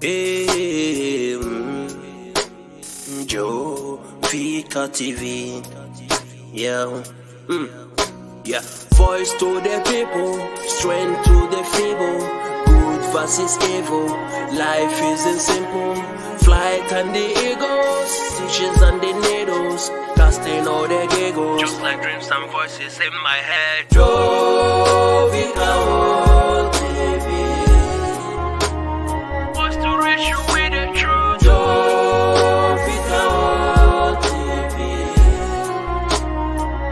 Hey, Joe Fika TV. Yeah. Yeah. Voice to the people, strength to the feeble, good versus evil. Life isn't simple. Flight and the eagles, stitches and the needles, casting all the giggles. Just like dreams and voices in my head. Joe Fika TV. Wants to reach you with the truth. Joe Fika TV.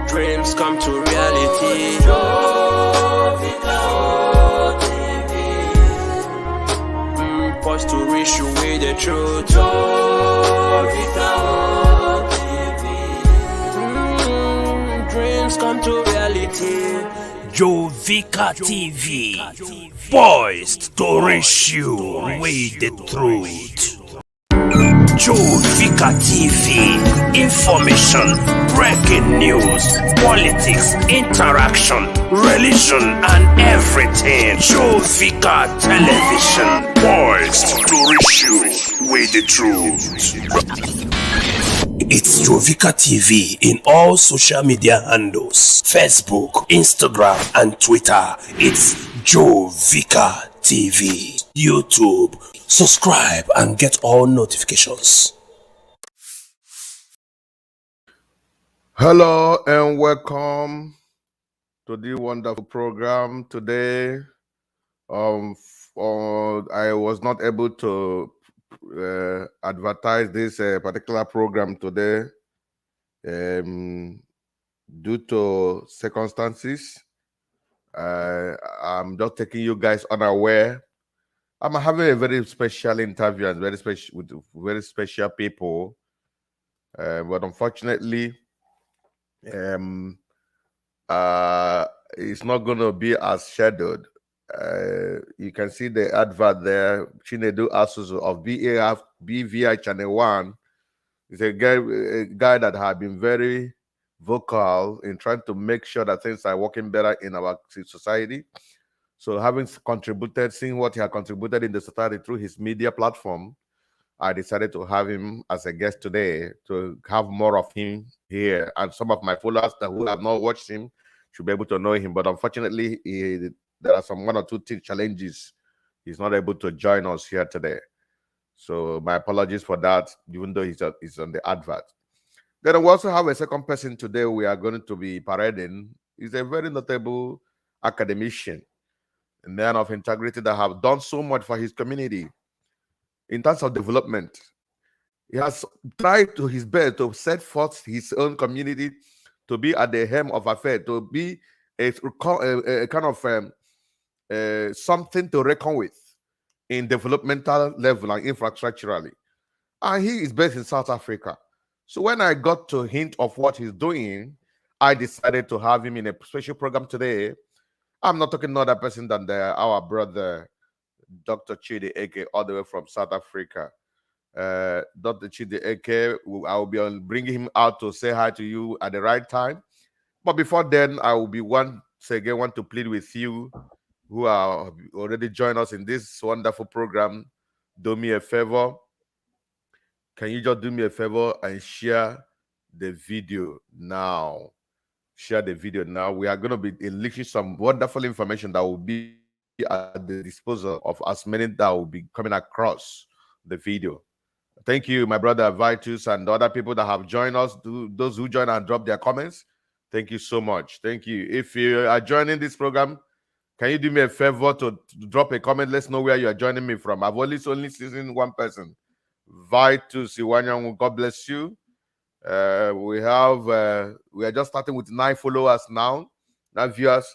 Dreams come to reality. Joe Fika TV. Wants to reach you with the truth. Joe Fika TV. Dreams come to reality. Joe Fika TV, poised to reach you with the truth. Joe Fika TV, information, breaking news, politics, interaction, religion, and everything. Joe Fika Television, poised to reach you with the truth. It's Joe Fika TV in all social media handles: Facebook, Instagram, and Twitter. It's Joe Fika TV. YouTube. Subscribe and get all notifications. Hello and welcome to the wonderful program today. I was not able to advertise this particular program today due to circumstances. I'm just taking you guys unaware. I'm having a very special interview and very special with very special people, but unfortunately, it's not going to be as scheduled. You can see the advert there. Chinedu Asuzu of B.V.I Channel 1 is a guy that had been very vocal in trying to make sure that things are working better in our society. So having contributed, seeing what he had contributed in the society through his media platform, I decided to have him as a guest today to have more of him here. And some of my followers who have not watched him should be able to know him. But unfortunately, there are some one or two challenges. He's not able to join us here today. So my apologies for that, even though he's on the advert. Then we also have a second person today we are going to be parading. He's a very notable academician, a man of integrity that have done so much for his community in terms of development. He has tried to his best to set forth his own community to be at the helm of affairs, to be a kind of something to reckon with in developmental level and infrastructurally. And he is based in South Africa. So when I got to hint of what he's doing, I decided to have him in a special program today. I'm not talking another person than our brother, Dr. Chidi Eke, all the way from South Africa. Dr. Chidi Eke, I will be bringing him out to say hi to you at the right time. But before then, I will be want to plead with you who are already joined us in this wonderful program. Do me a favor. Can you just do me a favor and share the video now? Share the video now. We are going to be unleashing some wonderful information that will be at the disposal of as many that will be coming across the video. Thank you, my brother Vitus and the other people that have joined us, those who join and drop their comments. Thank you so much. Thank you. If you are joining this program, can you do me a favor to drop a comment? Let's know where you are joining me from. I've only seen one person. Vitus Iwanyangu, God bless you. We are just starting with 9 followers now, 9 viewers.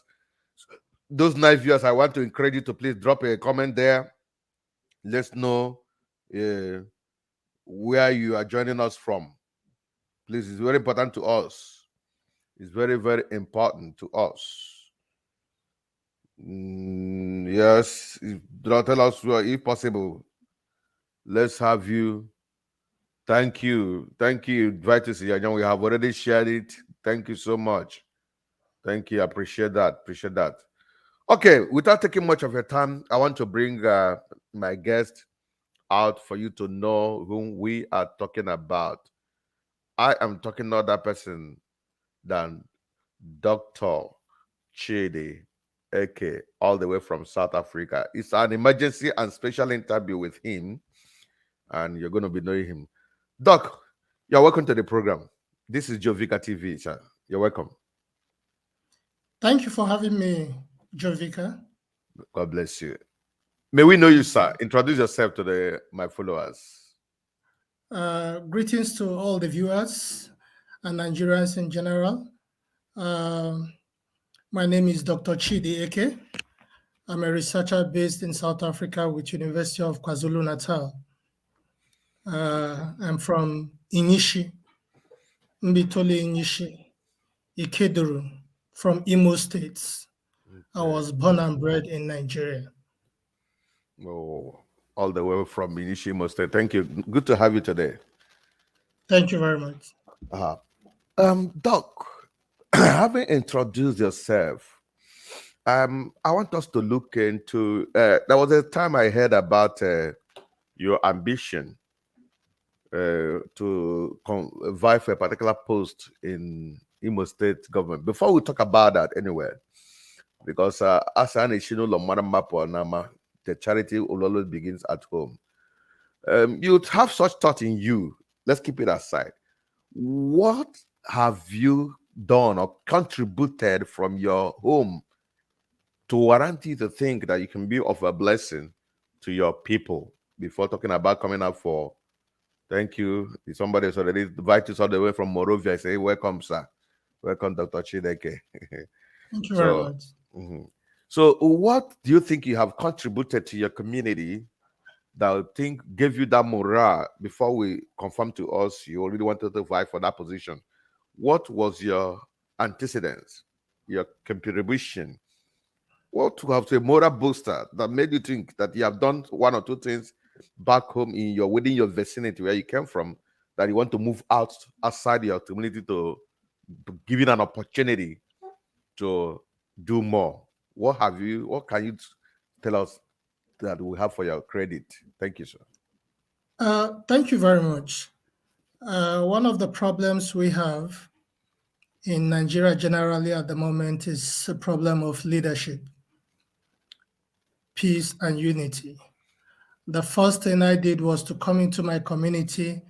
Those 9 viewers, I want to encourage you to please drop a comment there. Let's know where you are joining us from. Please, it's very important to us. It's very, very important to us. Yes, tell us if possible. Let's have you. Thank you. Thank you, Vitus. We have already shared it. Thank you so much. Thank you. I appreciate that. Appreciate that. Okay, without taking much of your time, I want to bring my guest out for you to know whom we are talking about. I am talking not that person than Dr. Chidi Eke, all the way from South Africa. It's an emergency and special interview with him, and you're going to be knowing him. Doc, you're welcome to the program. This is Jovika TV, sir. You're welcome. Thank you for having me, Jovika. God bless you. May we know you, Thank sir? you. Introduce yourself to my followers. Greetings to all the viewers and Nigerians in general. Um my name is Dr. Chidi Eke. I'm a researcher based in South Africa with University of KwaZulu-Natal. I'm from Inishi, Mbitoli Inishi, Ikeduru, from Imo State. I Okay. was born and bred in Nigeria. Oh, all the way from Minishimo State. Thank you. Good to have you today. Thank you very much. Uh, Doc, having introduced yourself, I want us to look into. There was a time I heard about your ambition to vie for a particular post in Imo State government. Before we talk about that, anyway, because as an the charity will always begins at home. You'd have such thought in you. Let's keep it aside. What have you done or contributed from your home to warrant you to think that you can be of a blessing to your people before talking about coming up for thank you? Somebody has already invited us all the way from Morovia. I say, welcome, sir. Welcome, Dr. Chideke. Thank you very So, much. mhm. So what do you think you have contributed to your community that I think gave you that morale before we confirm to us you already wanted to vie for that position? What was your antecedents, your contribution? What was a moral booster that made you think that you have done one or two things back home in your within your vicinity where you came from that you want to move out outside your community to give you an opportunity to do more? What can you tell us that we have for your credit? Thank you, sir. Thank you very much. One of the problems we have in Nigeria generally at the moment is a problem of leadership, peace, and unity. The first thing I did was to come into my community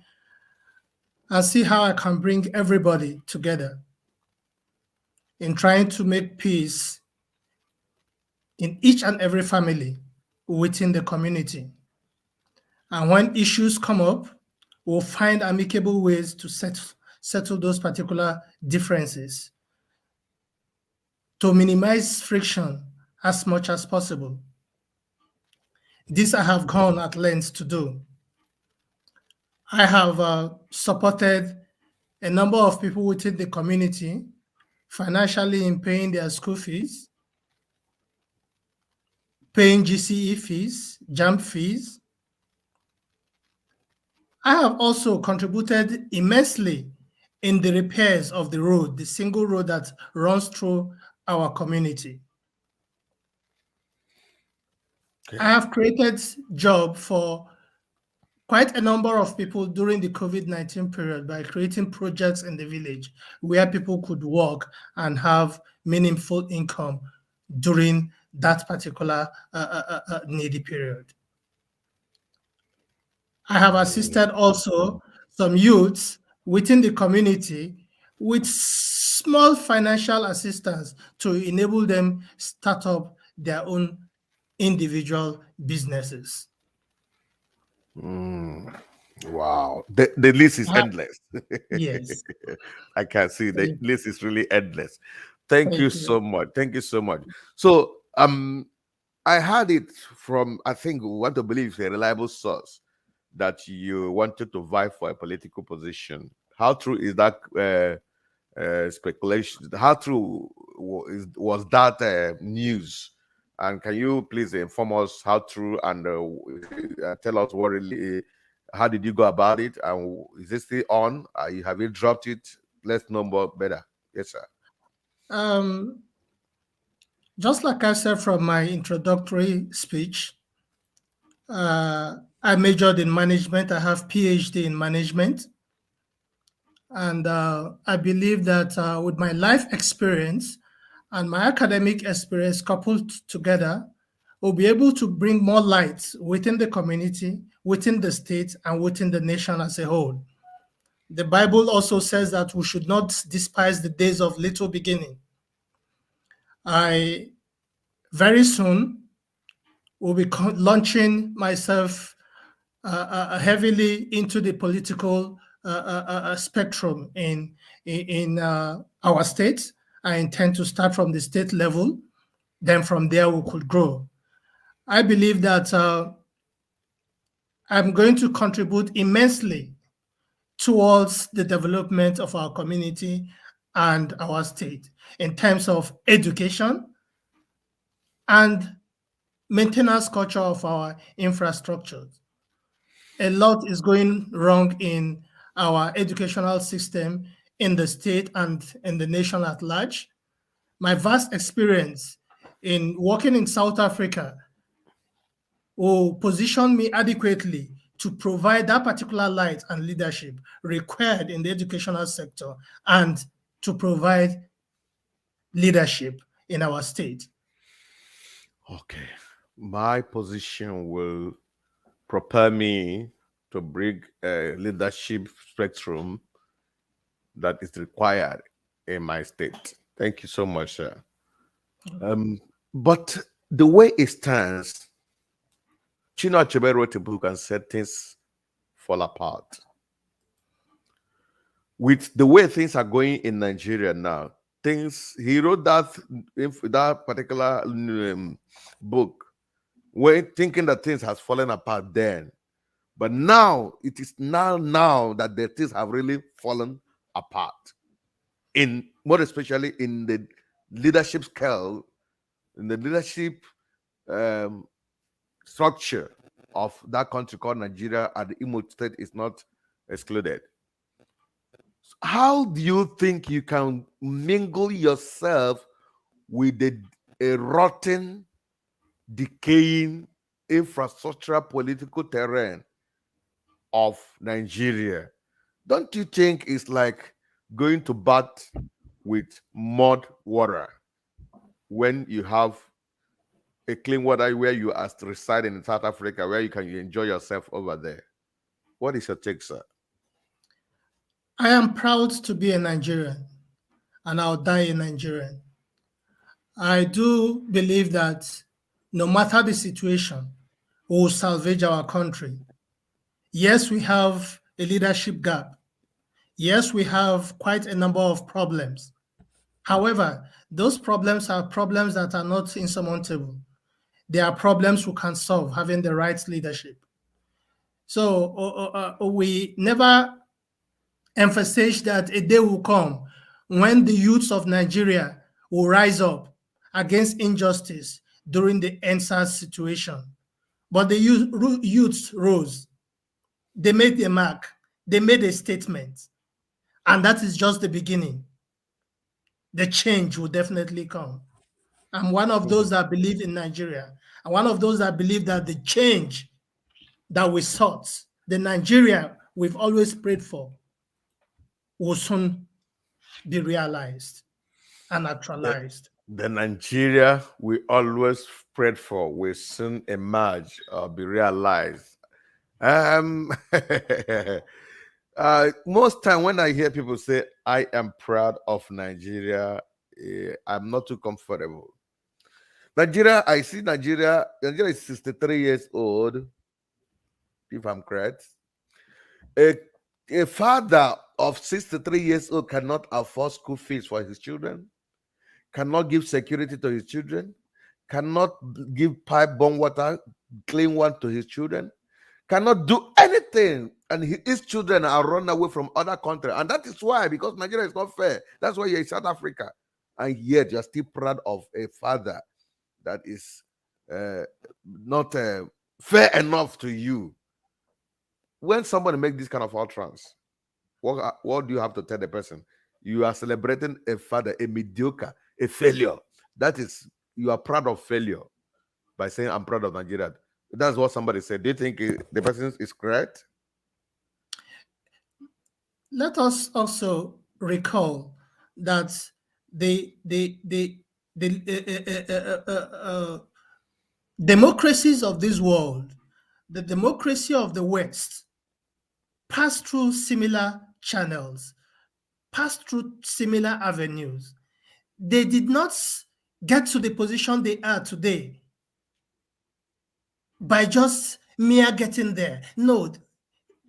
and see how I can bring everybody together in trying to make peace in each and every family within the community. And when issues come up, we'll find amicable ways to settle those particular differences to minimize friction as much as possible. This I have gone at length to do. I have supported a number of people within the community financially in paying their school fees, paying GCE fees, JAMB fees. I have also contributed immensely in the repairs of the road, the single road that runs through our community. Okay. I have created job for quite a number of people during the COVID-19 period by creating projects in the village where people could work and have meaningful income during that particular needy period. I have assisted also some youths within the community with small financial assistance to enable them start up their own individual businesses. Wow. The list is I have- endless. yes, I can see the thank, list is really endless. Thank you thank you. so much. Thank you so much. So I had it from I think we want to believe it's a reliable source that you wanted to vie for a political position. How true is that speculation? How true was that news? And can you please inform us how true and tell us what really, how did you go about it? And is it still on? Have you dropped it? Let's know more better. Yes, sir. Um, just like I said from my introductory speech, I majored in management. I have PhD in management. And I believe that with my life experience and my academic experience coupled together, we'll be able to bring more light within the community, within the state, and within the nation as a whole. The Bible also says that we should not despise the days of little beginning. I very soon will be launching myself heavily into the political spectrum in our state. I intend to start from the state level. Then from there we could grow. I believe that I'm going to contribute immensely towards the development of our community and our state in terms of education and maintenance culture of our infrastructure. A lot is going wrong in our educational system in the state and in the nation at large. My vast experience in working in South Africa will position me adequately to provide that particular light and leadership required in the educational sector and to provide leadership in our state. Okay. My position will propel me to bring a leadership spectrum that is required in my state. Thank you so much, sir. But the way it stands, Chino Achebe wrote a book and said things fall apart. With the way things are going in Nigeria now, he wrote that particular book when thinking that things has fallen apart then. But now it is now that the things have really fallen apart. In more especially in the leadership scale, in the leadership um, structure of that country called Nigeria, and the Imo state is not excluded. How do you think you can mingle yourself with a rotten, decaying infrastructural political terrain of Nigeria? Don't you think it's like going to bath with mud water when you have a clean water where you are residing in South Africa, where you can enjoy yourself over there? What is your take, sir? I am proud to be a Nigerian and I'll die a Nigerian. I do believe that no matter the situation, we will salvage our country. Yes, we have a leadership gap. Yes, we have quite a number of problems. However, those problems are problems that are not insurmountable. They are problems we can solve having the right leadership. So we never emphasize that a day will come when the youths of Nigeria will rise up against injustice during the NSAS situation. But the youths rose. They made a mark. They made a statement. And that is just the beginning. The change will definitely come. I'm one of those that believe in Nigeria. I'm one of those that believe that the change that we sought, the Nigeria we've always prayed for, will soon be realized and actualized. The Nigeria we always prayed for will soon emerge or be realized. Um, most time when I hear people say I am proud of Nigeria, I'm not too comfortable. Nigeria, I see Nigeria. Nigeria is 63 years old, if I'm correct. A father of 63 years old cannot afford school fees for his children, cannot give security to his children, cannot give pipe bomb water, clean one to his children, cannot do anything, and his children are run away from other countries. And that is why, because Nigeria is not fair. That's why you're in South Africa, and yet you're still proud of a father that is not fair enough to you. When somebody makes this kind of utterance, what do you have to tell the person? You are celebrating a father, a mediocre, a failure. That is, you are proud of failure by saying, I'm proud of Nigeria. That's what somebody said. Do you think the person is correct? Let us also recall that the democracies of this world, the democracy of the West, pass through similar channels, pass through similar avenues. They did not get to the position they are today by just mere getting there. No,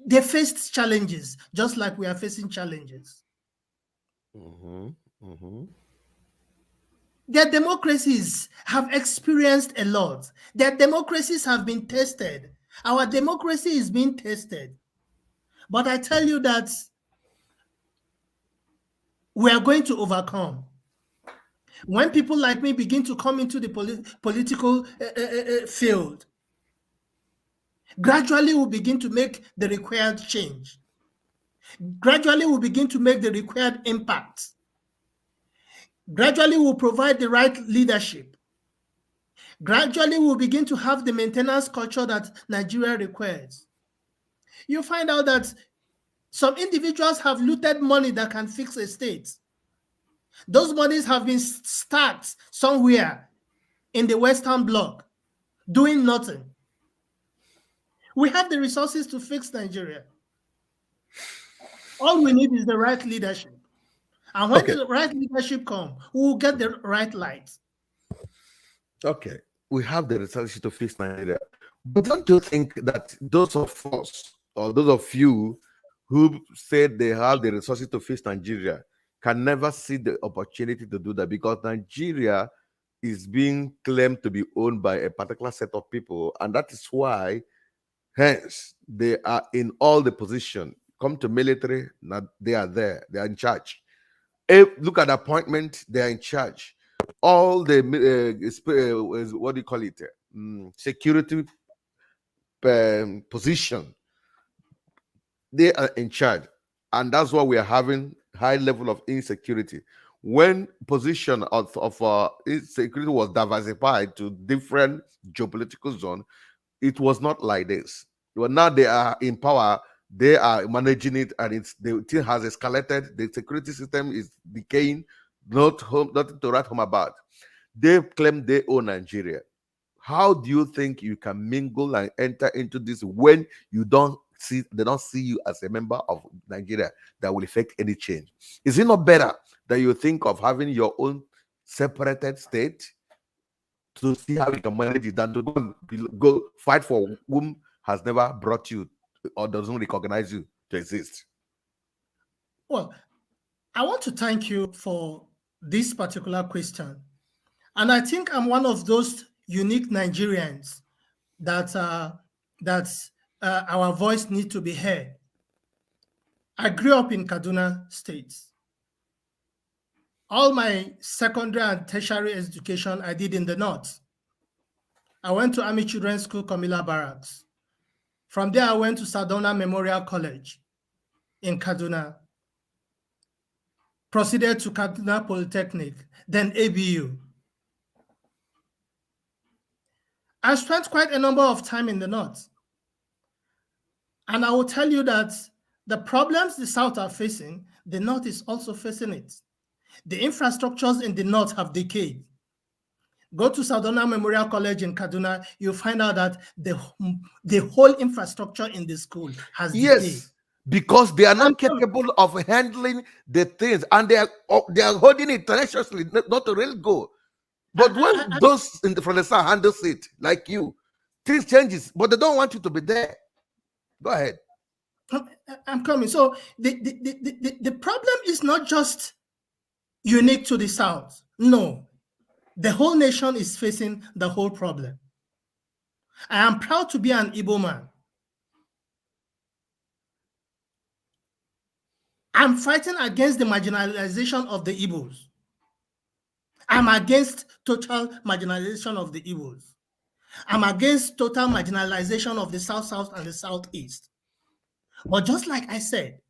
they faced challenges just like we are facing challenges. Mm-hmm. Mm-hmm. Their democracies have experienced a lot. Their democracies have been tested. Our democracy is being tested. But I tell you that we are going to overcome. When people like me begin to come into the political field, gradually we'll begin to make the required change. Gradually we'll begin to make the required impact. Gradually we'll provide the right leadership. Gradually we'll begin to have the maintenance culture that Nigeria requires. You find out that some individuals have looted money that can fix a state. Those monies have been stacked somewhere in the Western Bloc, doing nothing. We have the resources to fix Nigeria. All we need is the right leadership. And when Okay. the right leadership comes, we'll get the right light. Okay. We have the resources to fix Nigeria. But don't you think that those of us or those of you who said they have the resources to fix Nigeria can never see the opportunity to do that, because Nigeria is being claimed to be owned by a particular set of people, and that is why, hence, they are in all the position. Come to military, now they are there, they are in charge. Look at appointment, they are in charge. All the what do you call it? Security position, they are in charge, and that's why we are having high level of insecurity. When position of insecurity was diversified to different geopolitical zone, it was not like this. But now they are in power, they are managing it, and the thing has escalated. The security system is decaying. Nothing to write home about. They claim they own Nigeria. How do you think you can mingle and enter into this when you don't see they don't see you as a member of Nigeria that will effect any change? Is it not better that you think of having your own separated state to see how you can manage it than to go fight for whom has never brought you or doesn't recognize you to exist? Well, I want to thank you for this particular question. And I think I'm one of those unique Nigerians that our voice needs to be heard. I grew up in Kaduna State. All my secondary and tertiary education I did in the north. I went to Army Children's School, Komila Barracks. From there, I went to Sadona Memorial College in Kaduna. Proceeded to Kaduna Polytechnic, then ABU. I spent quite a number of time in the north. And I will tell you that the problems the south are facing, the north is also facing it. The infrastructures in the north have decayed. Go to Sadona Memorial College in Kaduna, you'll find out that the whole infrastructure in the school has decayed. Yes, because they are not capable of handling the things, and they are holding it tenaciously, not to really go. But when those from the south handles it, like you, things changes, but they don't want you to be there. Go ahead. I'm coming. So the problem is not just unique to the south. No, the whole nation is facing the whole problem. I am proud to be an Igbo man. I'm fighting against the marginalization of the Igbos. I'm against total marginalization of the Igbos. I'm against total marginalization of the South and the Southeast. But just like I said,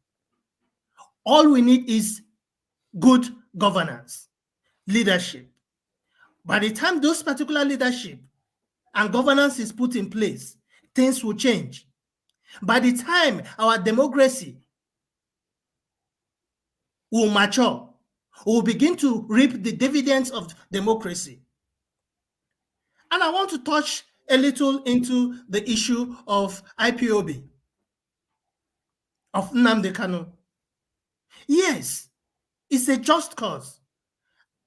all we need is good governance, leadership. By the time those particular leadership and governance is put in place, things will change. By the time our democracy will mature, we will begin to reap the dividends of democracy. And I want to touch a little into the issue of IPOB, of Nnamdi Kanu. Yes, it's a just cause.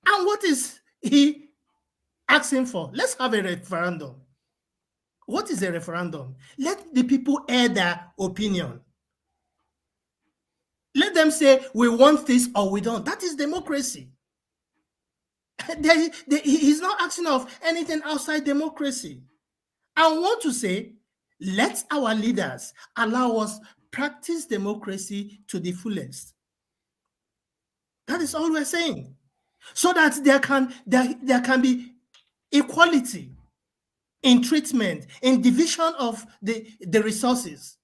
And what is he asking for? Let's have a referendum. What is a referendum? Let the people air their opinion. Let them say, we want this or we don't. That is democracy. He's not asking of anything outside democracy. I want to say, let our leaders allow us practice democracy to the fullest. That is all we're saying. So that there can be equality in treatment, in division of the resources.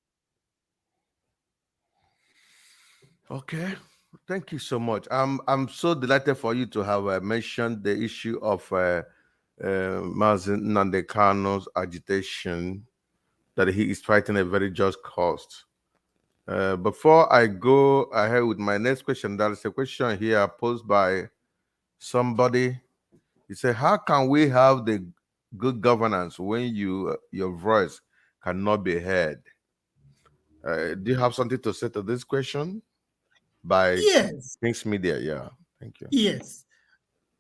Okay, thank you so much. I'm so delighted for you to have mentioned the issue of Mazen Nandekano's agitation, that he is fighting a very just cause. Before I go ahead with my next question, there is a question here posed by somebody. He said, "How can we have the good governance when your voice cannot be heard?" Do you have something to say to this question? By Yes, King's Media, yeah. Thank you. yes.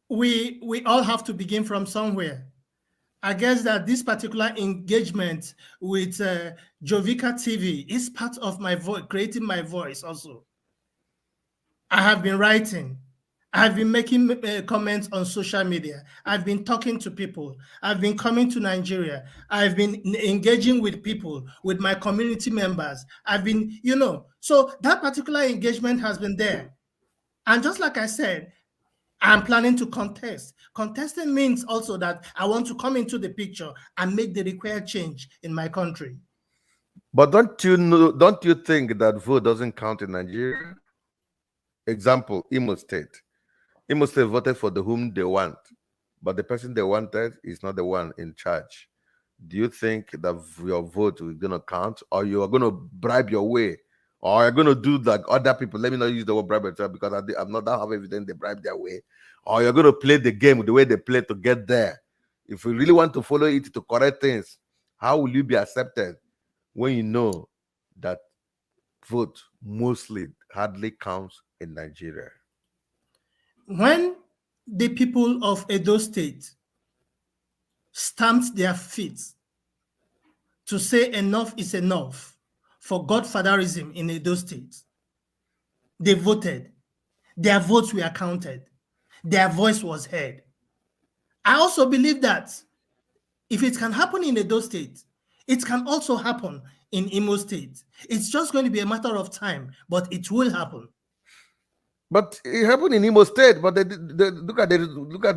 We all have to begin from somewhere. I guess that this particular engagement with Jovica TV is part of my voice, creating my voice also. I have been writing. I've been making comments on social media. I've been talking to people. I've been coming to Nigeria. I've been engaging with people, with my community members. I've been, so that particular engagement has been there. And just like I said, I'm planning to contest. Contesting means also that I want to come into the picture and make the required change in my country. But don't you think that vote doesn't count in Nigeria? Example, Imo State. Imo State voted for the whom they want, but the person they wanted is not the one in charge. Do you think that your vote is going to count, or you are going to bribe your way, or you're going to do like other people? Let me not use the word bribe because I'm not that have evidence they bribe their way, or you're going to play the game the way they play to get there. If we really want to follow it to correct things, how will you be accepted when you know that vote mostly hardly counts in Nigeria? When the people of Edo State stamped their feet to say enough is enough for godfatherism in Edo State, they voted. Their votes were counted. Their voice was heard. I also believe that if it can happen in Edo State, it can also happen in Imo State. It's just going to be a matter of time, but it will happen. But it happened in Imo State, but they look at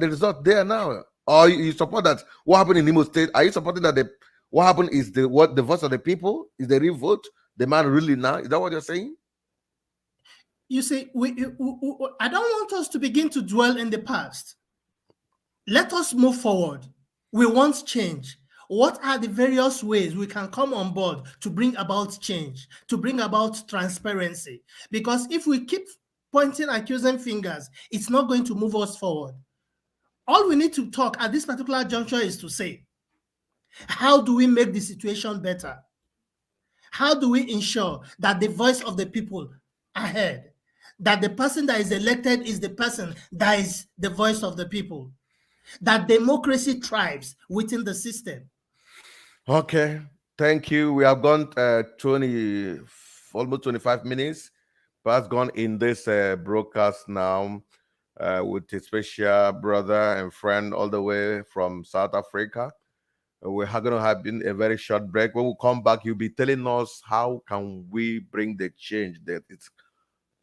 the result there now. Or you support that what happened in Imo State? Are you supporting that what happened is the voice of the people is the real vote? The man really now? Is that what you're saying? You see, I don't want us to begin to dwell in the past. Let us move forward. We want change. What are the various ways we can come on board to bring about change, to bring about transparency? Because if we keep pointing, accusing fingers, it's not going to move us forward. All we need to talk at this particular juncture is to say, how do we make the situation better? How do we ensure that the voice of the people are heard? That the person that is elected is the person that is the voice of the people? That democracy thrives within the system? Okay. Thank you. We have gone 20, almost 25 minutes. Past gone in this broadcast now with a special brother and friend all the way from South Africa. We're going to have been a very short break. When we come back, you'll be telling us how can we bring the change that it's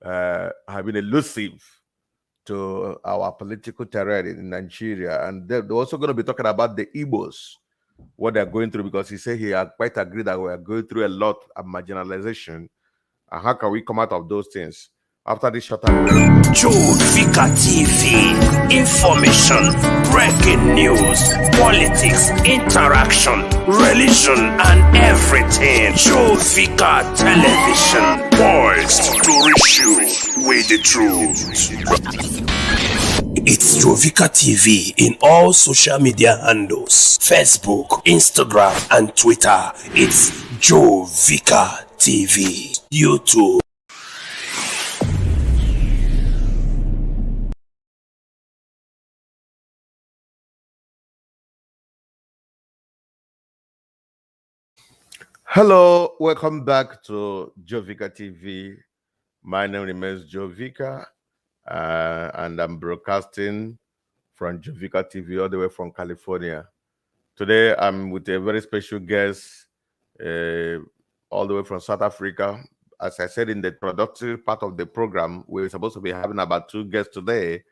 have been elusive to our political terrain in Nigeria. And they're also going to be talking about the Igbos, what they're going through, because he said he quite agreed that we are going through a lot of marginalization. And how can we come out of those things? After this short break, Joe Vika TV. Information, breaking news, politics, interaction, religion, and everything. Joe Vika Television. Poised to reach you with the truth. It's Jovika TV in all social media handles: Facebook, Instagram, and Twitter. It's Jovika TV. YouTube. hello, welcome back to Jovika TV. My name remains Jovika, and I'm broadcasting from Jovika TV all the way from California. Today, I'm with a very special guest, all the way from South Africa. As I said in the productive part of the program, we're supposed to be having about 2 guests today,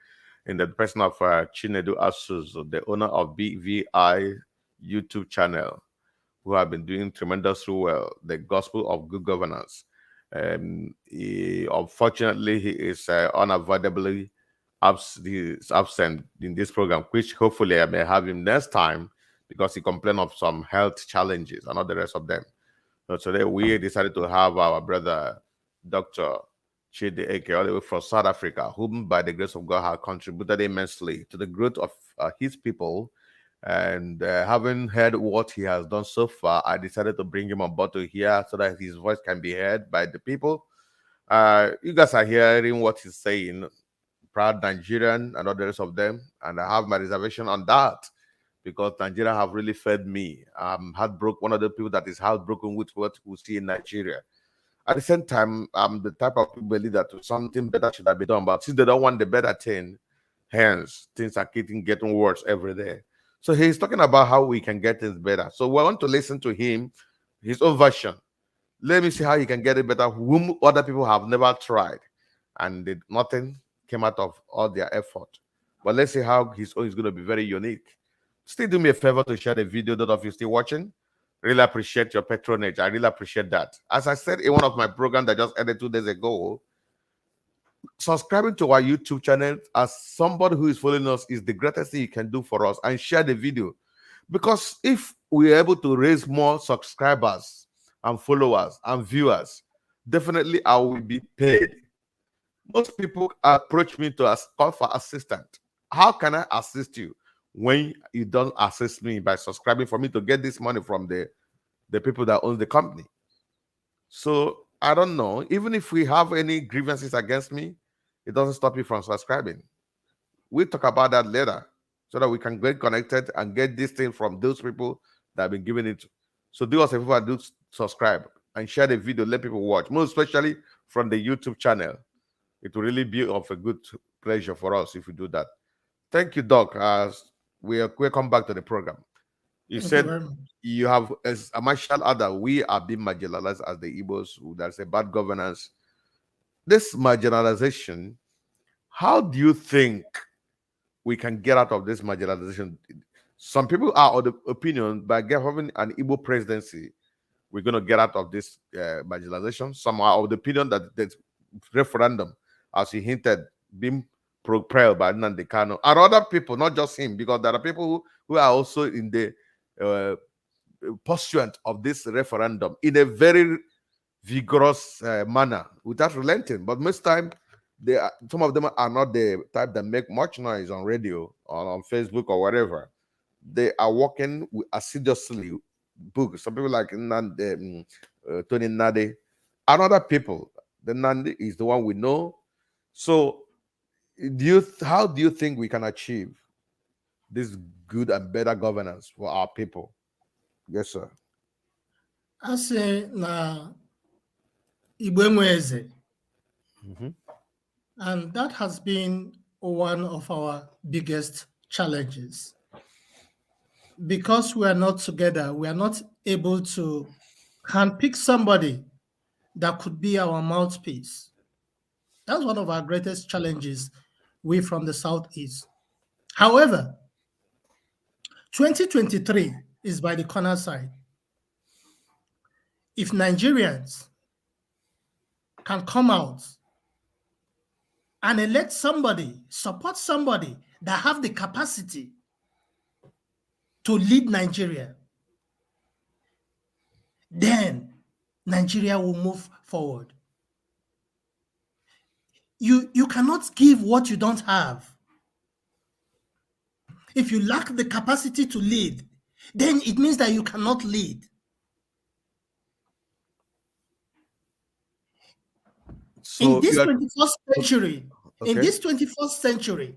in the person of Chinedu Asuzu, the owner of B.V.I YouTube channel, who have been doing tremendously well, the gospel of good governance. Unfortunately, he is unavoidably absent in this program, which hopefully I may have him next time, because he complained of some health challenges and all the rest of them. So today we decided to have our brother, Dr. Chidi Eke, all the way from South Africa, whom by the grace of God has contributed immensely to the growth of his people. And having heard what he has done so far, I decided to bring him on board to hear, so that his voice can be heard by the people. You guys are hearing what he's saying, proud Nigerian and all the rest of them, and I have my reservation on that, because Nigeria have really fed me. I'm heartbroken, one of the people that is heartbroken with what we see in Nigeria. At the same time, I'm the type of people believe that something better should have been done, but since they don't want the better thing, hence things are getting worse every day. So he's talking about how we can get things better. So we want to listen to him, his own version. Let me see how he can get it better, whom other people have never tried, and nothing came out of all their effort. But let's see how his own is going to be very unique. Still do me a favor to share the video. Those of you still watching, really appreciate your patronage. I really appreciate that. As I said in one of my programs that just ended 2 days ago, subscribing to our YouTube channel as somebody who is following us is the greatest thing you can do for us, and share the video. Because if we are able to raise more subscribers and followers and viewers, definitely I will be paid. Most people approach me to call for assistance. How can I assist you when you don't assist me by subscribing for me to get this money from the people that own the company? So I don't know. Even if we have any grievances against me, it doesn't stop you from subscribing. We'll talk about that later, so that we can get connected and get this thing from those people that have been giving it. So do us a favor, do subscribe and share the video, let people watch, most especially from the YouTube channel. It will really be of a good pleasure for us if we do that. Thank you, Doc. We'll come back to the program. You Thank you said very much. you have, as a martial other, we are being marginalized as the Igbos. There's a bad governance. This marginalization, how do you think we can get out of this marginalization? Some people are of the opinion by having an Igbo presidency, we're going to get out of this marginalization. Some are of the opinion that the referendum, as he hinted, being propelled by Nnamdi Kanu, and other people, not just him, because there are people who are also in the pursuant of this referendum in a very vigorous manner, without relenting. But most time, some of them are not the type that make much noise on radio or on Facebook or whatever. They are working assiduously. Book. Some people like Tony Nade, and other people. The Nandi is the one we know. So, how do you think we can achieve this good and better governance for our people? Yes, sir. Asị na Igbo nwe eze, and that has been one of our biggest challenges. Because we are not together, we are not able to handpick somebody that could be our mouthpiece. That's one of our greatest challenges, we from the Southeast. However, 2023 is by the corner side. If Nigerians can come out and elect somebody, support somebody that have the capacity to lead Nigeria, then Nigeria will move forward. You cannot give what you don't have. If you lack the capacity to lead, then it means that you cannot lead. In So this you are 21st century, in okay. this 21st century,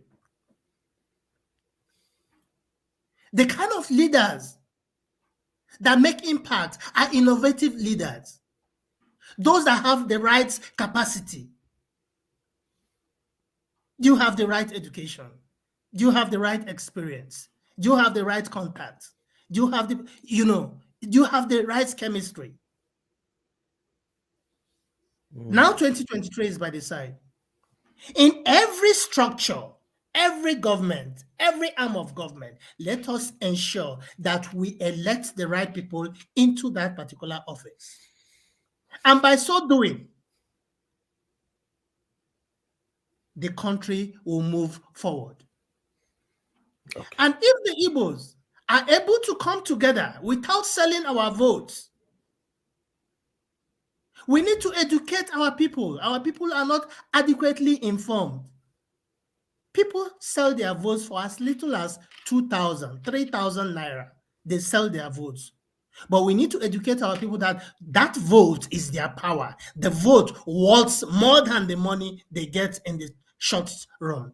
the kind of leaders that make impact are innovative leaders. Those that have the right capacity. Do you have the right education? Do you have the right experience? Do you have the right contacts? Do you have the, do you have the right chemistry? Now 2023 is by the side. In every structure, every government, every arm of government, let us ensure that we elect the right people into that particular office. And by so doing, the country will move forward. Okay. And if the Igbos are able to come together without selling our votes, we need to educate our people. Our people are not adequately informed. People sell their votes for as little as 2,000, 3,000 naira. They sell their votes. But we need to educate our people that that vote is their power. The vote worth more than the money they get in the short run.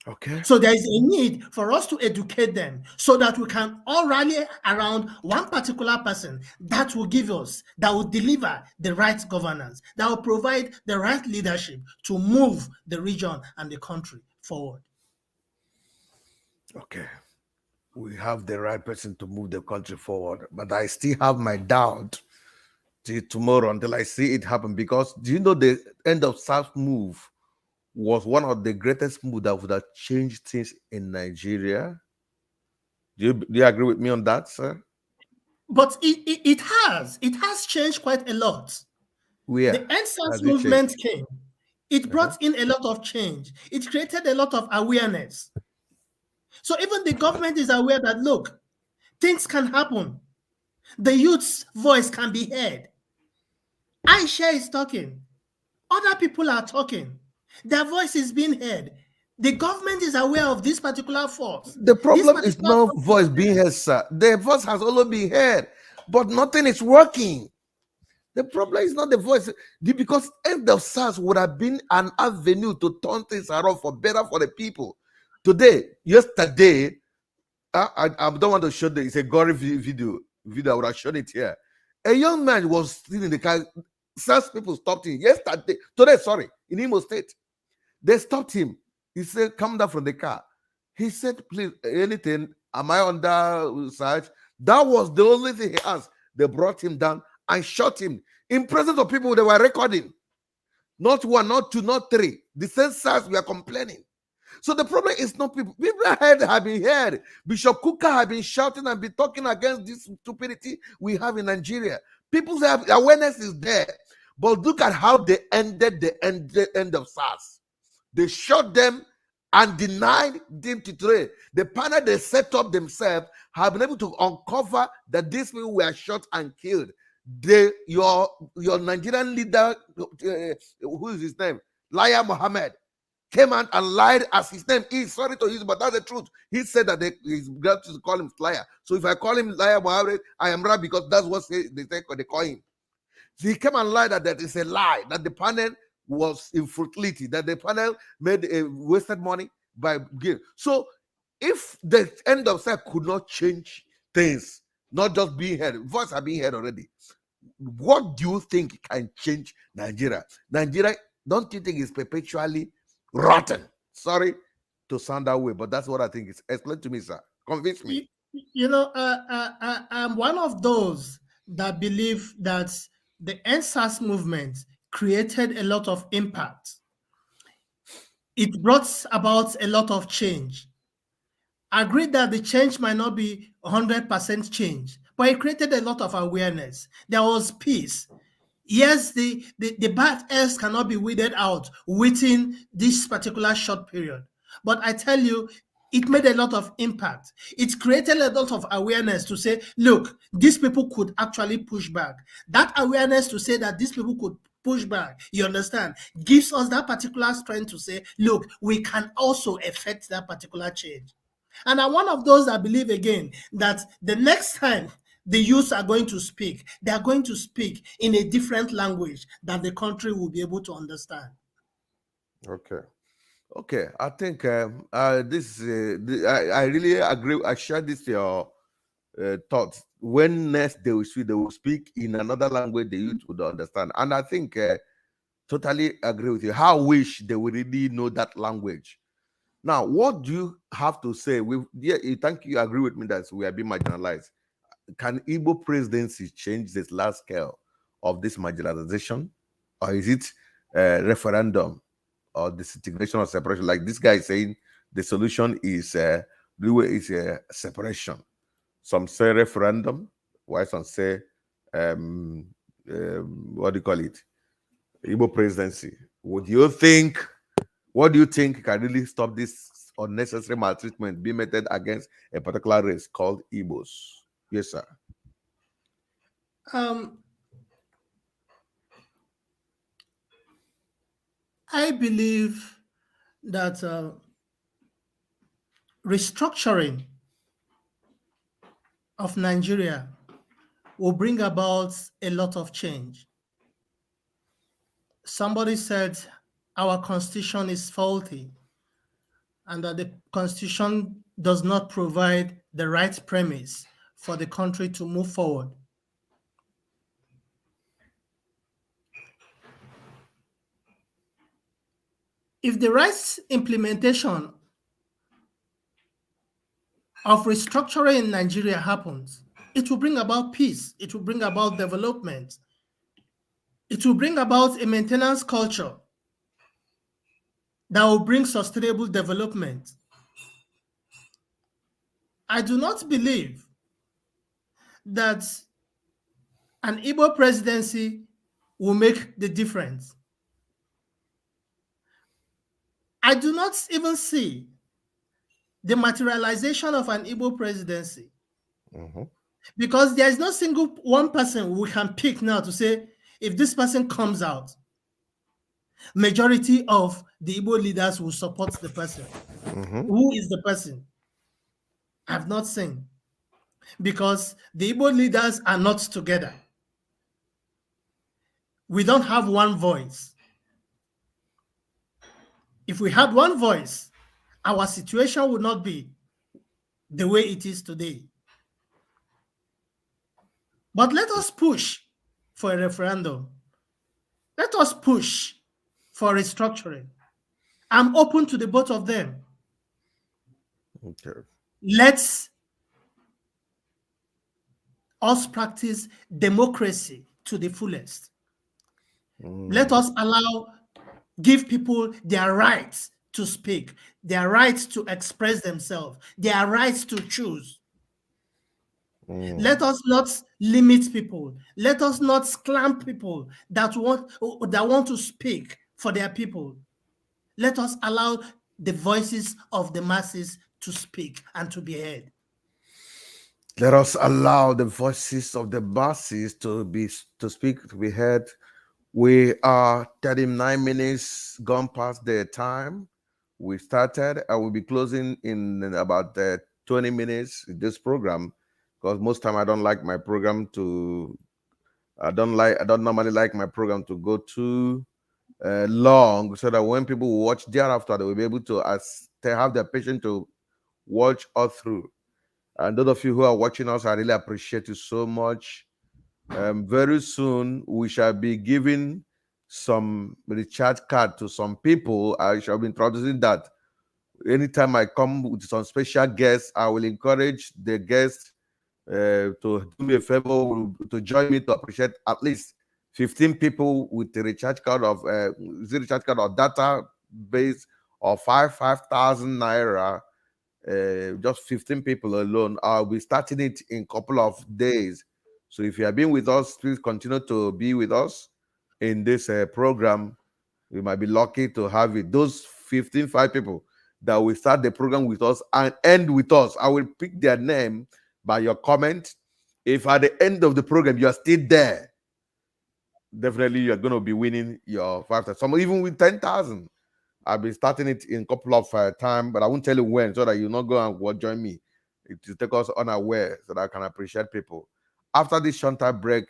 Okay. So there is a need for us to educate them so that we can all rally around one particular person that will give us, that will deliver the right governance, that will provide the right leadership to move the region and the country forward. Okay. We have the right person to move the country forward, but I still have my doubt till tomorrow until I see it happen. Because do you know the end of South move was one of the greatest moves that would have changed things in Nigeria? Do you agree with me on that, sir? But it has changed quite a lot. The Where NSAS has it changed? movement came. It Uh-huh. brought in a lot of change. It created a lot of awareness. So even the government is aware that, look, things can happen. The youth's voice can be heard. Aisha is talking. Other people are talking. Their voice is being heard. The government is aware of this particular force. The This problem is particular not force is voice being heard, sir. The voice has always been heard, but nothing is working. The problem is not the voice, because if the SARS would have been an avenue to turn things around for better for the people. Yesterday, I don't want to show the, it's a gory video. I would have shown it here. A young man was still in the car. SARS people stopped him today, sorry, in Imo State. They stopped him. He said, come down from the car. He said, please, anything, am I under search? That was the only thing he asked. They brought him down and shot him in presence of people they were recording. Not one, not two, not three. The same SARS we are complaining. So the problem is not people. People have been heard. Bishop Kuka have been shouting and been talking against this stupidity we have in Nigeria. People's awareness is there. But look at how they ended the end of SARS. They shot them and denied them to trade. The panel they set up themselves have been able to uncover that these people were shot and killed. Your Nigerian leader, who is his name? Laya Mohammed, came out and lied as his name is. Sorry to use, but that's the truth. He said that he's glad to call him liar. So if I call him Laya Mohammed, I am right because that's what they call him. So he came and lied that it's a lie, that the panel was in futility, that the panel made wasted money by giving. So if the end of SARS could not change things, not just being heard, voice are being heard already, what do you think can change Nigeria? Nigeria, don't you think is perpetually rotten? Sorry to sound that way, but that's what I think. Is explain to me, sir. Convince me. I'm one of those that believe that the NSAS movement created a lot of impact. It brought about a lot of change. I agree that the change might not be 100% change, but it created a lot of awareness. There was peace. Yes, the bad airs cannot be weeded out within this particular short period. But I tell you, it made a lot of impact. It created a lot of awareness to say, look, these people could actually push back. That awareness to say that these people could push back, you understand, gives us that particular strength to say, look, we can also affect that particular change. And I'm one of those that believe again that the next time the youths are going to speak, they are going to speak in a different language that the country will be able to understand. Okay. Okay, I think I really agree. I share this your thoughts. When next they will speak in another language the youth would understand, and I think totally agree with you. How wish they would really know that language. Now, what do you have to say? Yeah, thank you. Agree with me that we are being marginalized. Can Igbo presidency change this last scale of this marginalization, or is it referendum or disintegration or separation? Like this guy is saying, the solution is the way is separation. Some say referendum, while some say what do you call it? Igbo presidency. Would you think? What do you think can really stop this unnecessary maltreatment being meted against a particular race called Igbos? Yes, sir. Um, I believe that restructuring of Nigeria will bring about a lot of change. Somebody said our constitution is faulty and that the constitution does not provide the right premise for the country to move forward. If the right implementation of restructuring in Nigeria happens, it will bring about peace, it will bring about development, it will bring about a maintenance culture that will bring sustainable development. I do not believe that an Igbo presidency will make the difference. I do not even see the materialization of an Igbo presidency Mhm. because there is no single one person we can pick now to say if this person comes out, majority of the Igbo leaders will support the person. Mhm. Who is the person? I've not seen because the Igbo leaders are not together. We don't have one voice. If we had one voice, our situation would not be the way it is today. But let us push for a referendum. Let us push for restructuring. I'm open to the both of them. Okay. Let's us practice democracy to the fullest. Let Mm. us give people their rights to speak, their rights to express themselves, their rights to choose. Mm. Let us not limit people. Let us not clamp people that want to speak for their people. Let us allow the voices of the masses to speak and to be heard. Let us allow the voices of the masses to speak, to be heard. We are 39 minutes gone past the time we started. I will be closing in about 20 minutes this program because most time I don't like my program to I don't normally like my program to go too long so that when people watch thereafter they will be able to as they have the patience to watch all through. And those of you who are watching us, I really appreciate you so much. Very soon we shall be giving some recharge card to some people. I shall be introducing that. Anytime I come with some special guests, I will encourage the guests to do me a favor to join me to appreciate at least 15 people with the recharge card of recharge card or data base of 5,000 naira. Just 15 people alone. I'll be starting it in a couple of days. So if you have been with us, please continue to be with us. in this program. We might be lucky to have it. Those 5 people that will start the program with us and end with us, I will pick their name by your comment. If at the end of the program you are still there, definitely you're going to be winning your 5,000. Some even with 10,000. I'll be starting it in a couple of time, but I won't tell you when, so that you not go and join me. It will take us unaware so that I can appreciate people. After this short time break,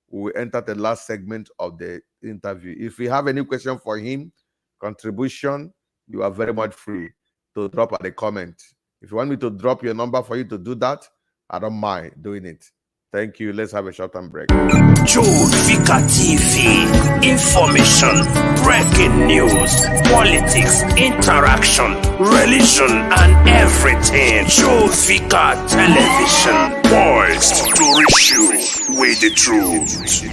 we will enter the last segment of the interview. If you have any question for him, contribution, you are very much free to drop at the comment. If you want me to drop your number for you to do that, I don't mind doing it. Thank you. Let's have a short time break. Joe Vika TV. Information, breaking news, politics, interaction, religion, and everything. Joe Vika Television. Poised to reach you with the truth.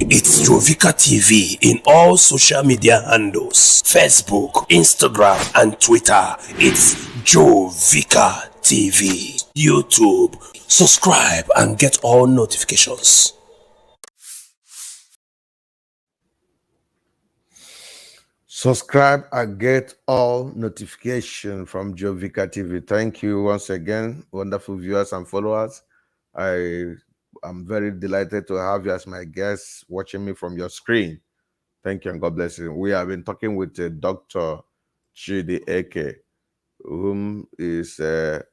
It's Joe Vika TV in all social media handles: Facebook, Instagram, and Twitter. It's Joe Vika TV. YouTube. Subscribe and get all notifications. Subscribe and get all notification from Jovika TV. Thank you once again, wonderful viewers and followers. I am very delighted to have you as my guest watching me from your screen. Thank you and God bless you. We have been talking with Dr. Chidi Eke, whom is a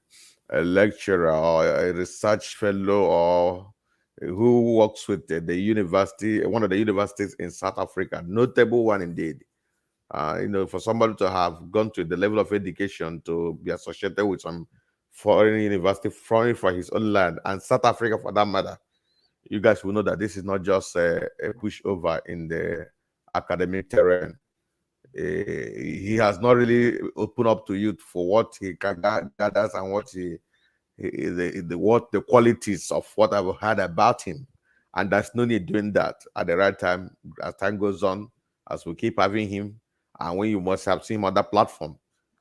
lecturer or a research fellow or who works with the university, one of the universities in South Africa, notable one indeed. For somebody to have gone to the level of education to be associated with some foreign university, foreign for his own land, and South Africa for that matter, you guys will know that this is not just a pushover in the academic terrain. He has not really opened up to you for what he gathers and what the qualities of what I've heard about him. And there's no need doing that at the right time. As time goes on, as we keep having him, and when you must have seen him on that platform,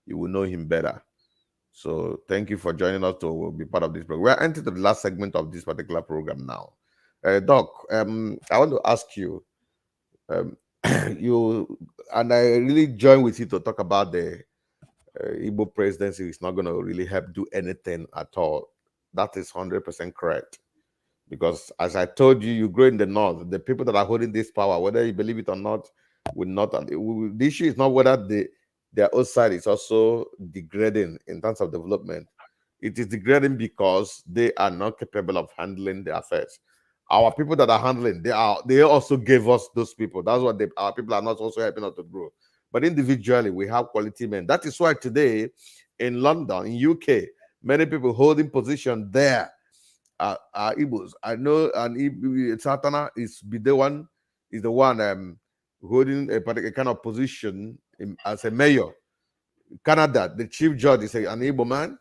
you will know him better. So thank you for joining us to be part of this program. We're entering the last segment of this particular program now. Doc, I want to ask you, you and I really join with you to talk about the Igbo presidency is not going to really help do anything at all. That is 100% correct. Because as I told you, you grow in the north. The people that are holding this power, whether you believe it or not, will not. The issue is not whether their outside is also degrading in terms of development. It is degrading because they are not capable of handling the affairs. Our people that are handling, they also gave us those people. That's what our people are not also helping us to grow. But individually, we have quality men. That is why today in London, in UK, many people holding position there are Igbos. I know and Satana is the one holding a particular kind of position as a mayor. Canada, the chief judge is an Igbo man.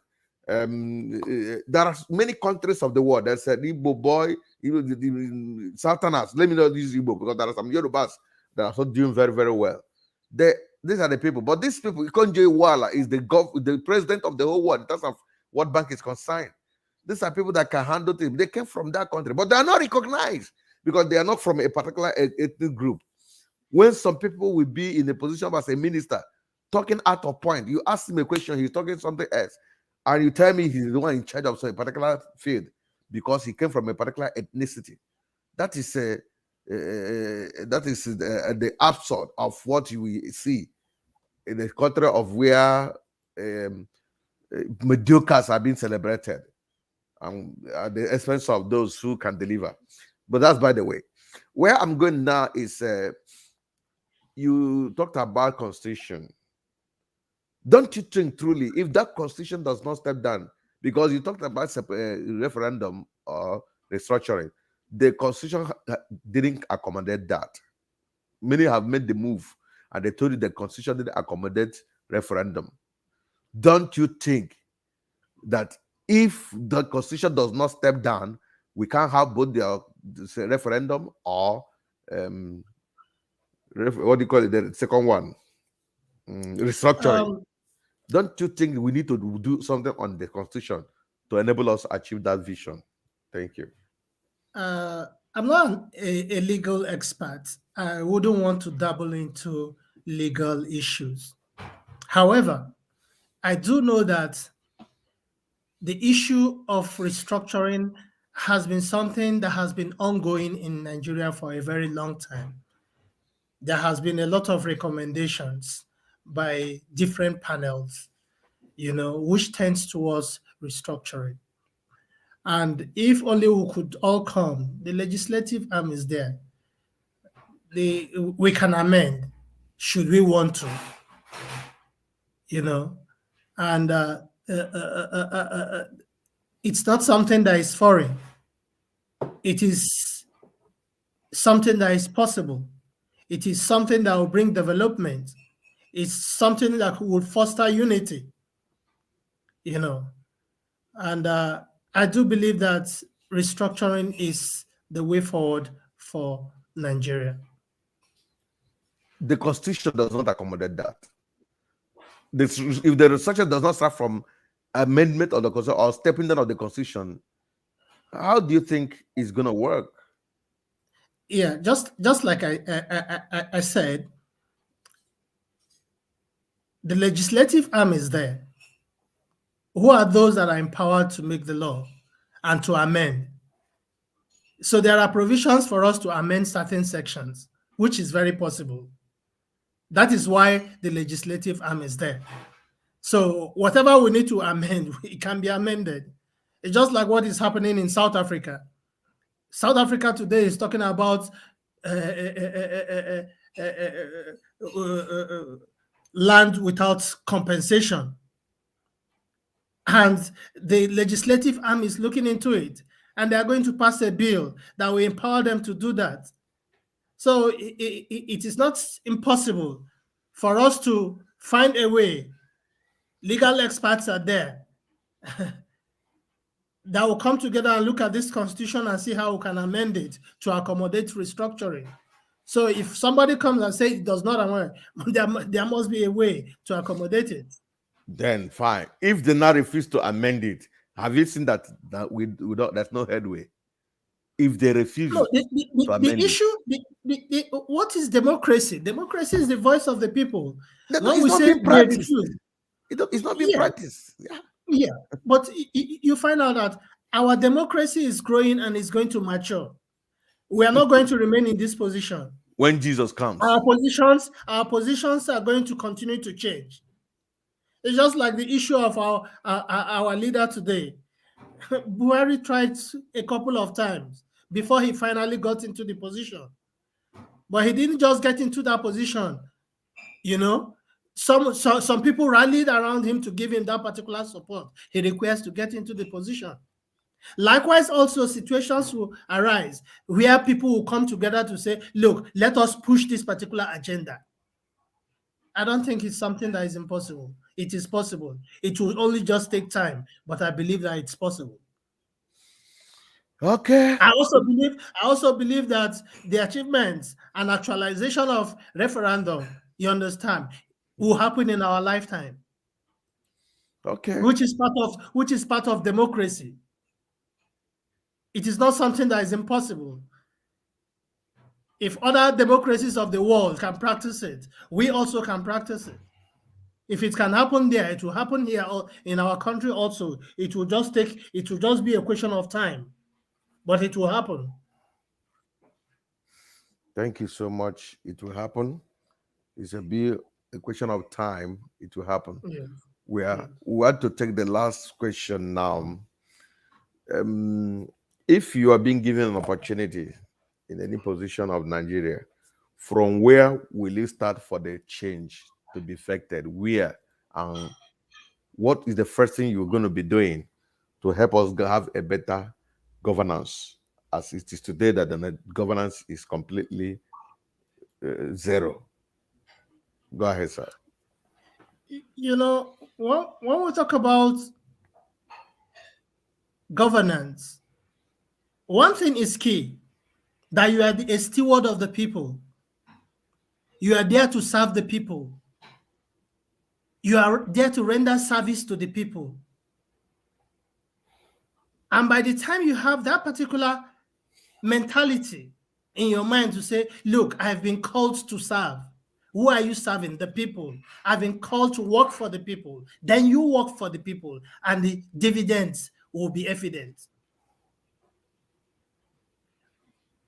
There are many countries of the world that said Igbo boy, Satanas. Let me not use Igbo because there are some Yorubas that are also doing very, very well. These are the people, but these people, Ikonjo Iweala is the president of the whole world in terms of what bank is concerned. These are people that can handle things. They came from that country, but they are not recognized because they are not from a particular ethnic group. When some people will be in a position as a minister, talking out of point, you ask him a question, he's talking something else, and you tell me he's the one in charge of some particular field because he came from a particular ethnicity. That is the absurd of what you see in the country of where mediocres are being celebrated at the expense of those who can deliver. But that's by the way. Where I'm going now is you talked about constitution. Don't you think truly if that constitution does not step down, because you talked about referendum or restructuring, the constitution didn't accommodate that. Many have made the move and they told you the constitution didn't accommodate referendum. Don't you think that if the constitution does not step down, we can't have both the referendum or what do you call it, the second one, restructuring? Don't you think we need to do something on the constitution to enable us to achieve that vision? Thank you. I'm not a legal expert. I wouldn't want to dabble into legal issues. However, I do know that the issue of restructuring has been something that has been ongoing in Nigeria for a very long time. There has been a lot of recommendations by different panels, which tends towards restructuring. And if only we could all come, the legislative arm is there. We can amend, should we want to, you know, and it's not something that is foreign. It is something that is possible. It is something that will bring development. It's something that will foster unity, you know. And I do believe that restructuring is the way forward for Nigeria. The constitution does not accommodate that. If the restructuring does not start from amendment of the constitution or stepping down of the constitution, how do you think it's going to work? Yeah, just like I said, the legislative arm is there. Who are those that are empowered to make the law and to amend? So there are provisions for us to amend certain sections, which is very possible. That is why the legislative arm is there. So whatever we need to amend, it can be amended. It's just like what is happening in South Africa. South Africa today is talking about land without compensation. And the legislative arm is looking into it. And they are going to pass a bill that will empower them to do that. So it is not impossible for us to find a way. Legal experts are there that will come together and look at this constitution and see how we can amend it to accommodate restructuring. So if somebody comes and says it does not amend, there must be a way to accommodate it. Then fine. If they now refuse to amend it, have you seen that we don't, there's no headway? If they refuse No, to amend the issue, what is democracy? Democracy is the voice of the people. it, When it's we not say being they practiced. refuse, It's not being practiced. Yeah. Yeah, but you find out that our democracy is growing and is going to mature. We are not going to remain in this position. When Jesus comes, Our positions are going to continue to change. It's just like the issue of our leader today. Buhari tried a couple of times before he finally got into the position. But he didn't just get into that position, you know. Some people rallied around him to give him that particular support he requires to get into the position. Likewise, also situations will arise where people will come together to say, look, let us push this particular agenda. I don't think it's something that is impossible. It is possible. It will only just take time, but I believe that it's possible. okay. I also believe that the achievements and actualization of referendum, you understand, will happen in our lifetime. Okay. Which is part of democracy. It is not something that is impossible. If other democracies of the world can practice it, we also can practice it. If it can happen there, it will happen here in our country also. It will just be a question of time, but it will happen. Thank you so much. It will happen. It's a question of time. It will happen. Yeah. We want to take the last question now. If you are being given an opportunity in any position of Nigeria, from where will you start for the change to be effected? Where and what is the first thing you're going to be doing to help us have a better governance, as it is today that the governance is completely zero? Go ahead, sir. You know, when we talk about governance, one thing is key, that you are a steward of the people. You are there to serve the people. You are there to render service to the people. And by the time you have that particular mentality in your mind to say, look, I've been called to serve. Who are you serving? The people. I've been called to work for the people. Then you work for the people, and the dividends will be evident.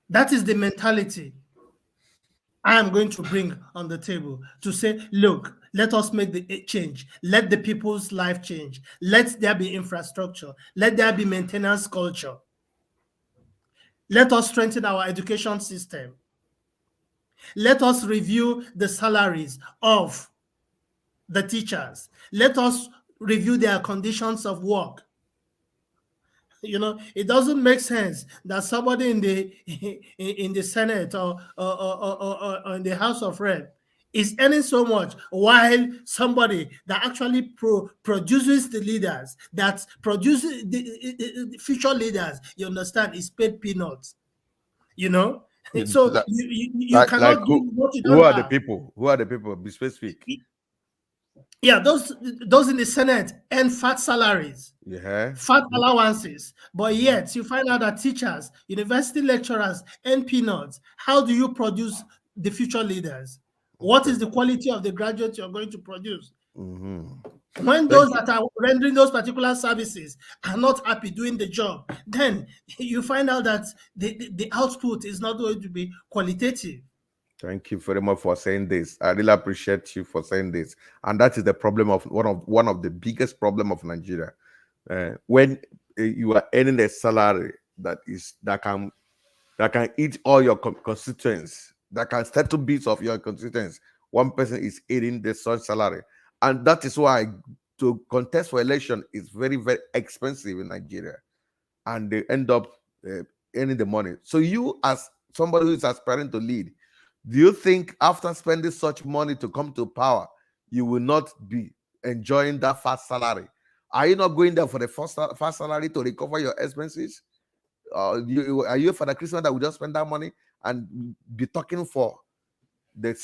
That is the mentality I am going to bring on the table to say, look, let us make the change. Let the people's life change. Let there be infrastructure. Let there be maintenance culture. Let us strengthen our education system. Let us review the salaries of the teachers. Let us review their conditions of work. It doesn't make sense that somebody in the Senate or in the House of Rep is earning so much, while somebody that actually produces the leaders, that produces the future leaders, you understand, is paid peanuts. So Like, you like cannot give who? what you Who don't are the have. people? Who are the people? Be specific. Yeah, those in the Senate earn fat salaries, Yeah. fat allowances, but yet you find out that teachers, university lecturers earn peanuts. How do you produce the future leaders? What Okay. is the quality of the graduates you're going to produce? Mm-hmm. When those Thank you. that are rendering those particular services are not happy doing the job, then you find out that the output is not going to be qualitative. Thank you very much for saying this. I really appreciate you for saying this. And that is the problem of one of the biggest problem of Nigeria. When you are earning a salary that can eat all your constituents, that can settle bits of your constituents, one person is eating the such salary, and that is why to contest for election is very very expensive in Nigeria, and they end up uh, earning the money. So you, as somebody who is aspiring to lead, do you think after spending such money to come to power, you will not be enjoying that fast salary? Are you not going there for the fast salary to recover your expenses? Are you for the Christian that will just spend that money and be talking for the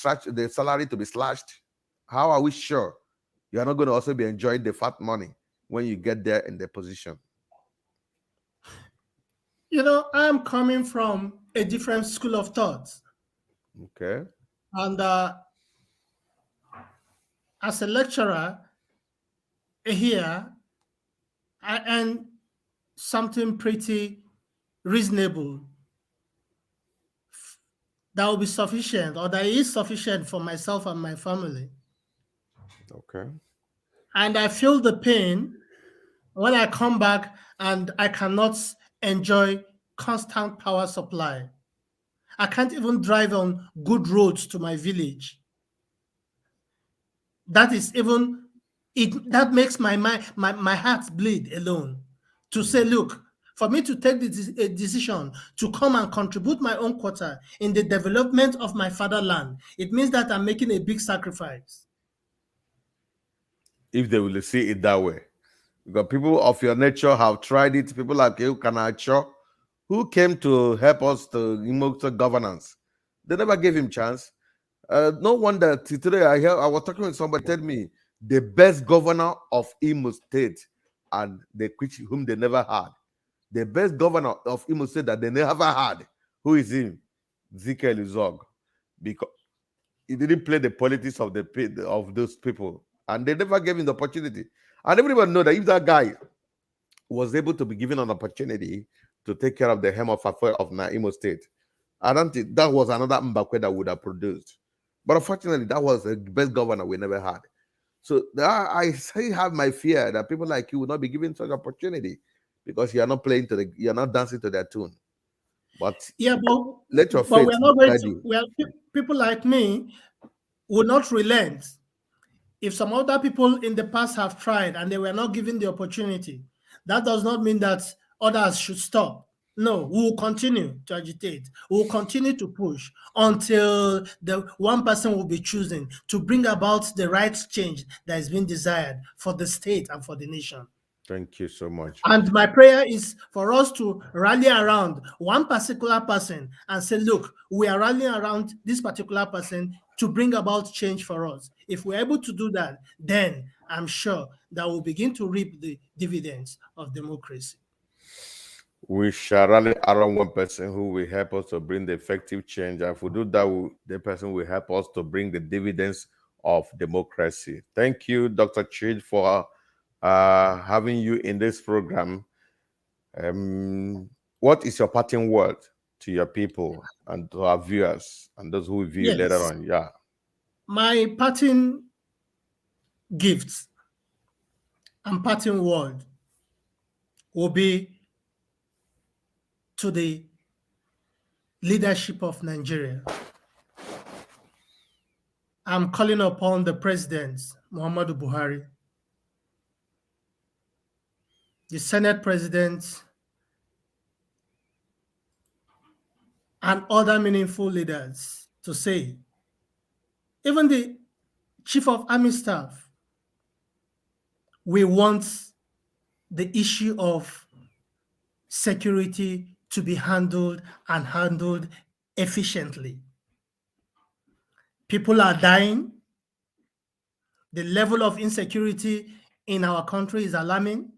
salary to be slashed? How are we sure you are not going to also be enjoying the fat money when you get there in the position? I'm coming from a different school of thought. Okay. And as a lecturer here, I earn something pretty reasonable that will be sufficient, or that is sufficient for myself and my family. Okay. And I feel the pain when I come back and I cannot enjoy constant power supply. I can't even drive on good roads to my village. That is even that makes my heart bleed alone to say, look, for me to take a decision to come and contribute my own quota in the development of my fatherland, it means that I'm making a big sacrifice. If they will see it that way, because people of your nature have tried it. People like you, Kanacho, who came to help us to remove governance, they never gave him chance. No wonder today I was talking with somebody tell me the best governor of Imo State, and whom they never had. The best governor of Imo State that they never had. Who is him? Ezekiel Zog. Because he didn't play the politics of those people, and they never gave him the opportunity. And everyone know that if that guy was able to be given an opportunity to take care of the hem of affair of Imo State, I don't think that was another Mbakwe that would have produced. But unfortunately, that was the best governor we never had. So I still have my fear that people like you will not be given such opportunity because you are not you're not dancing to their tune. But Yeah, let your but faith we're not going guide to. you. Well, people like me will not relent. If some other people in the past have tried and they were not given the opportunity, that does not mean that others should stop. No, we will continue to agitate. We will continue to push until the one person will be choosing to bring about the right change that is being desired for the state and for the nation. Thank you so much. And my prayer is for us to rally around one particular person and say, look, we are rallying around this particular person to bring about change for us. If we're able to do that, then I'm sure that we'll begin to reap the dividends of democracy. We shall rally around one person who will help us to bring the effective change. And if we do that, the person will help us to bring the dividends of democracy. Thank you, Dr. Chid, for having you in this program. What is your parting word to your people and to our viewers and those who will view later on? Yeah. My parting gifts and parting word will be to the leadership of Nigeria. I'm calling upon the President, Muhammadu Buhari, the Senate President, and other meaningful leaders to say, even the Chief of Army Staff, we want the issue of security to be handled and handled efficiently. People are dying. The level of insecurity in our country is alarming,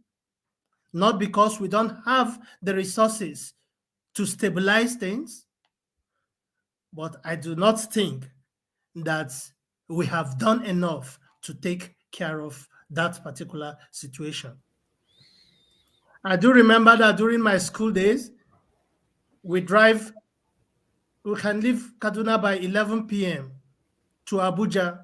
not because we don't have the resources to stabilize things, but I do not think that we have done enough to take care of that particular situation. I do remember that during my school days, we can leave Kaduna by 11 p.m. to Abuja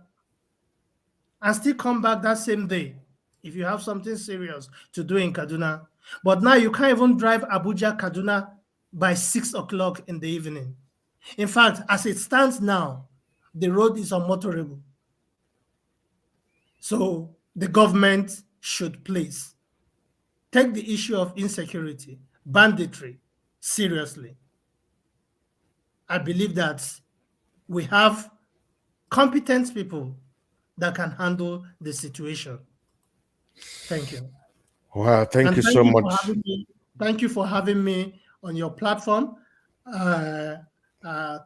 and still come back that same day if you have something serious to do in Kaduna. But now you can't even drive Abuja, Kaduna by 6 o'clock in the evening. In fact, as it stands now, the road is unmotorable. So the government should please take the issue of insecurity, banditry seriously. I believe that we have competent people that can handle the situation. Thank you. Wow, thank you so much. Thank you for having me on your platform.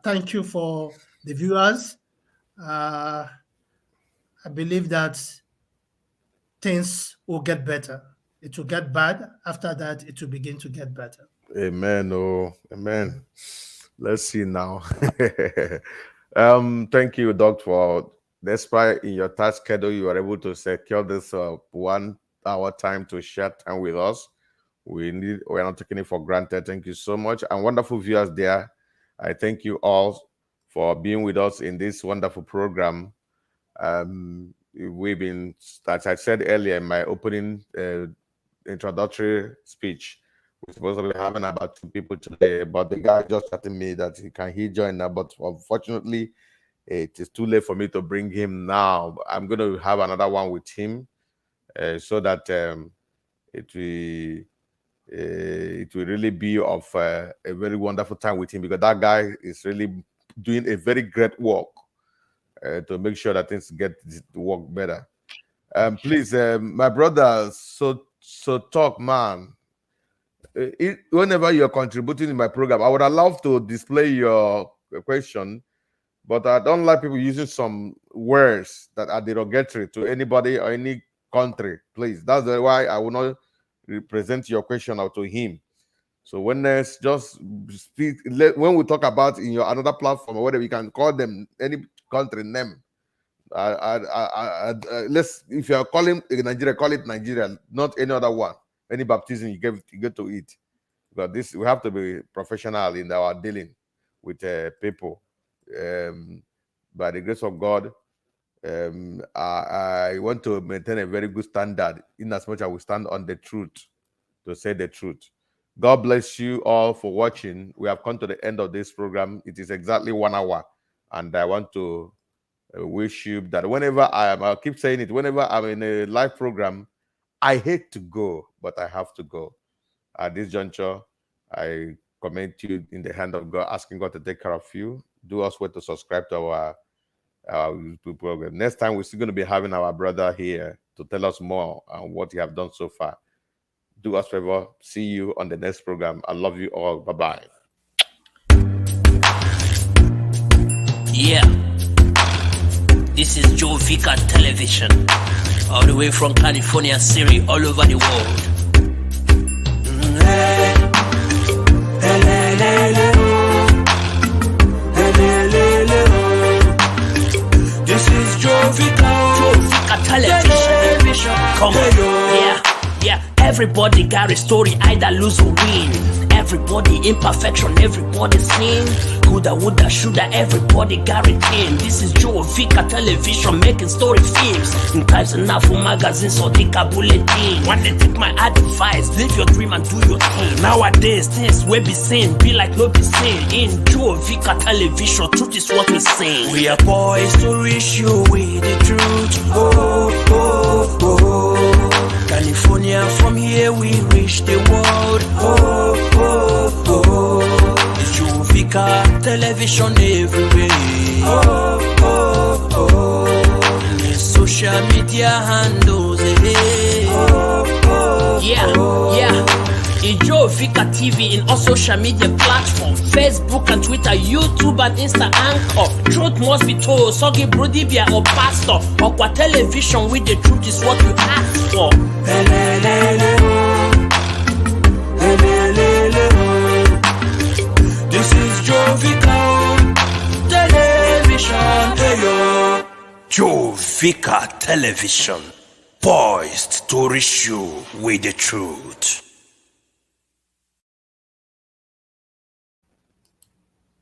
Thank you for the viewers. I believe that things will get better. It will get bad. After that, it will begin to get better. Amen. Oh, amen. Let's see now. Thank you, Doc, for despite in your task schedule, you were able to secure this 1 hour time to share time with us. We're not taking it for granted. Thank you so much. And wonderful viewers there. I thank you all for being with us in this wonderful program. We've been, as I said earlier in my opening introductory speech, we're supposed to be having about 2 people today, but the guy just said to me that he join now, but unfortunately, it is too late for me to bring him now. I'm going to have another one with him so that it will really be of a very wonderful time with him, because that guy is really doing a very great work to make sure that things get to work better. Please, my brother, so talk, man. Whenever you're contributing in my program, I would love to display your question, but I don't like people using some words that are derogatory to anybody or any country. Please, that's why I will not present your question out to him. So when there's just speak, when we talk about in your another platform or whatever, you can call them any country name. Let's, if you are calling Nigeria, call it Nigeria, not any other one. Any baptism you get to eat, but this we have to be professional in our dealing with people. By the grace of God, I want to maintain a very good standard in as much as we stand on the truth, to say the truth. God bless you all for watching. We have come to the end of this program. It is exactly 1 hour, and I want to wish you that whenever I'll keep saying it, whenever I'm in a live program, I hate to go, but I have to go. At this juncture, I commend you in the hand of God, asking God to take care of you. Do us well to subscribe to our YouTube program. Next time, we're still going to be having our brother here to tell us more on what he have done so far. Do us a favor. See you on the next program. I love you all. Bye-bye. Yeah. This is Joe Vika Television. All the way from California, Syria, all over the world. Everybody got a story, either lose or win. Everybody imperfection, everybody sin. Coulda, woulda, shoulda, everybody got a thing. This is Joe Vika television making story films. In times enough for magazines or the bulletin. When they take my advice, live your dream and do your thing. Nowadays, things we be saying be like no be seen. In Joe Vika television, truth is what we sing. We are boys to reach you with the truth. Oh, oh, oh. California, from here we reach the world. Oh, oh, oh. It's Joe Vika television everywhere. Oh, oh, oh. The social media handles it. Oh, oh, yeah, yeah. In Joe Vika TV in all social media platforms, Facebook and Twitter, YouTube and Insta Anchor. Truth must be told, Sogi Brodibia or Pastor. Okwa television with the truth is what you ask for. This is Joe Vika television. Joe Vika television, poised to reach you with the truth.